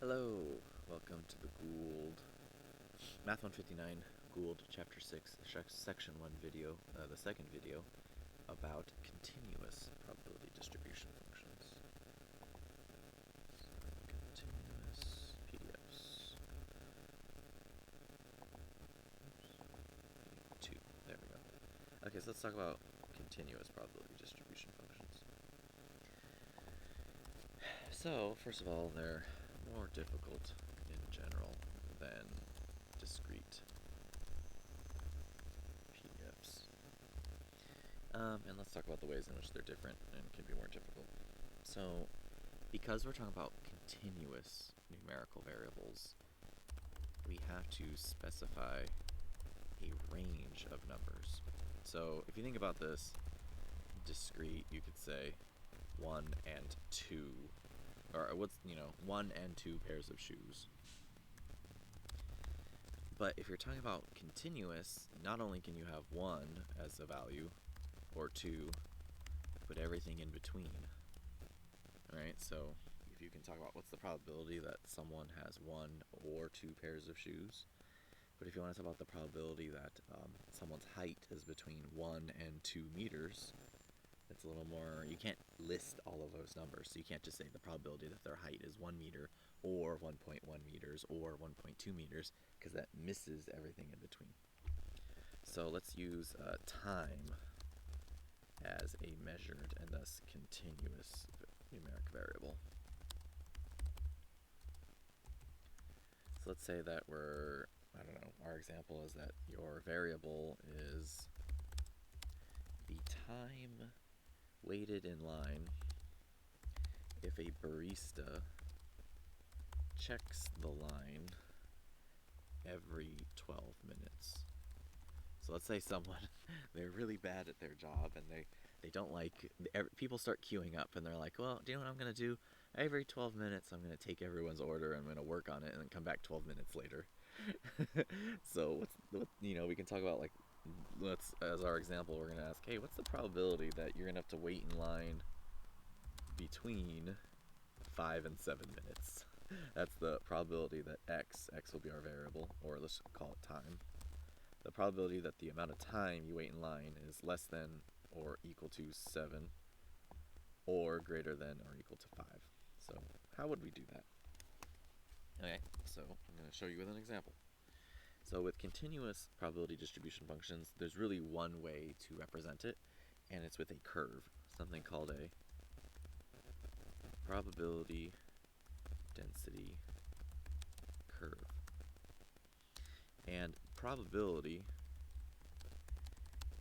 Hello, welcome to the Gould Math 159 Gould Chapter 6 Section 1 video, the second video about continuous probability distribution functions. Continuous PDFs. Oops. 2, there we go. Okay, so let's talk about continuous probability distribution functions. So, first of all, they're more difficult in general than discrete PDFs. And let's talk about the ways in which they're different and can be more difficult. So, because we're talking about continuous numerical variables, we have to specify a range of numbers. So, if you think about this, discrete, you could say 1 and 2, or 1 and 2 pairs of shoes. But if you're talking about continuous, not only can you have 1 as a value, or 2, but everything in between. Alright, so if you can talk about what's the probability that someone has 1 or 2 pairs of shoes, but if you want to talk about the probability that someone's height is between 1 and 2 meters, it's a little more, you can't list all of those numbers, so you can't just say the probability that their height is 1 meter, or 1.1 meters, or 1.2 meters, because that misses everything in between. So let's use time as a measured and thus continuous numeric variable. So let's say that our example is that your variable is the time waited in line if a barista checks the line every 12 minutes. So let's say someone, they're really bad at their job and they don't like, people start queuing up and they're like, well, do you know what I'm going to do? Every 12 minutes I'm going to take everyone's order, I'm going to work on it, and then come back 12 minutes later. So we can talk about, like, as our example, we're going to ask, hey, what's the probability that you're going to have to wait in line between 5 and 7 minutes? That's the probability that x will be our variable, or let's call it time. The probability that the amount of time you wait in line is less than or equal to 7, or greater than or equal to 5. So how would we do that? Okay, so I'm going to show you with an example. So with continuous probability distribution functions, there's really one way to represent it, and it's with a curve, something called a probability density curve. And probability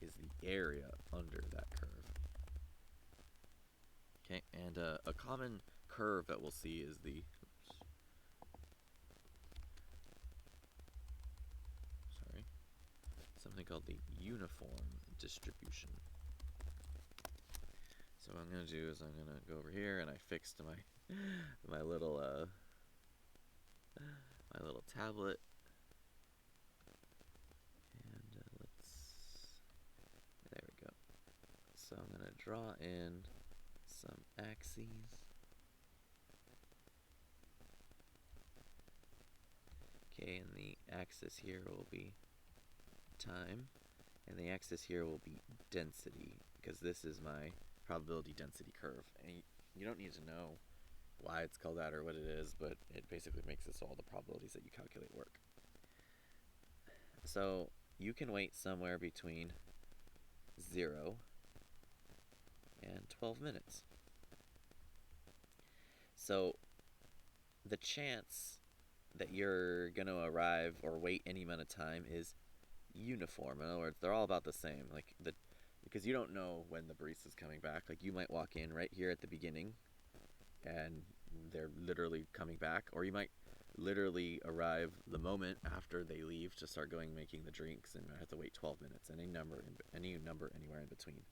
is the area under that curve. Okay, and a common curve that we'll see is something called the uniform distribution. So what I'm going to do is I'm going to go over here, and I fixed my little tablet, and there we go. So I'm going to draw in some axes. Okay, and the axis here will be time, and the axis here will be density, because this is my probability density curve. And you don't need to know why it's called that or what it is, but it basically makes it so all the probabilities that you calculate work. So you can wait somewhere between 0 and 12 minutes. So the chance that you're going to arrive or wait any amount of time is uniform. In other words, they're all about the same. Because you don't know when the barista's coming back. Like, you might walk in right here at the beginning and they're literally coming back, or you might literally arrive the moment after they leave to start making the drinks, and have to wait 12 minutes. Any number anywhere in between.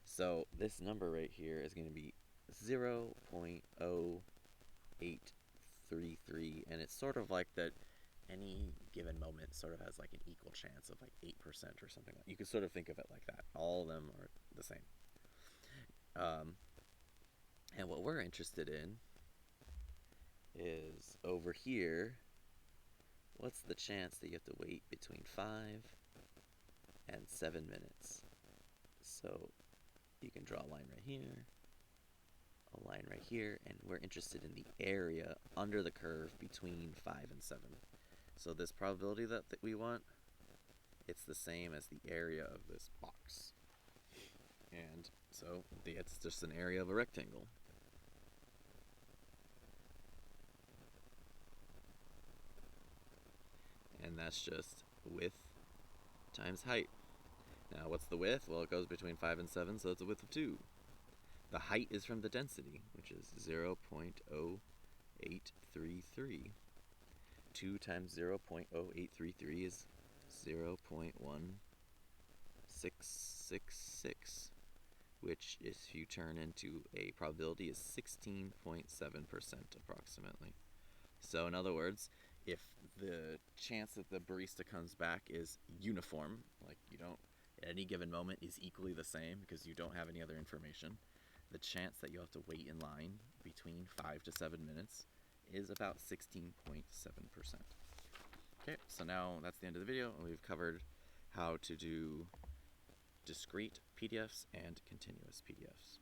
So this number right here is going to be 0.0833, and it's sort of like that any given moment sort of has like an equal chance of like 8% or something. You could sort of think of it like that. All of them are the same. And what we're interested in is over here, what's the chance that you have to wait between 5 and 7 minutes? So you can draw a line right here, a line right here, and we're interested in the area under the curve between 5 and 7. So this probability that we want, it's the same as the area of this box. And so it's just an area of a rectangle. And that's just width times height. Now what's the width? Well, it goes between 5 and 7, so it's a width of 2. The height is from the density, which is 0.0833. 2 times 0.0833 is 0.1666, which if you turn into a probability is 16.7% approximately. So in other words, if the chance that the barista comes back is uniform, like you don't at any given moment is equally the same because you don't have any other information, the chance that you have to wait in line between 5 to 7 minutes is about 16.7%. Okay, so now that's the end of the video, and we've covered how to do discrete PDFs and continuous PDFs.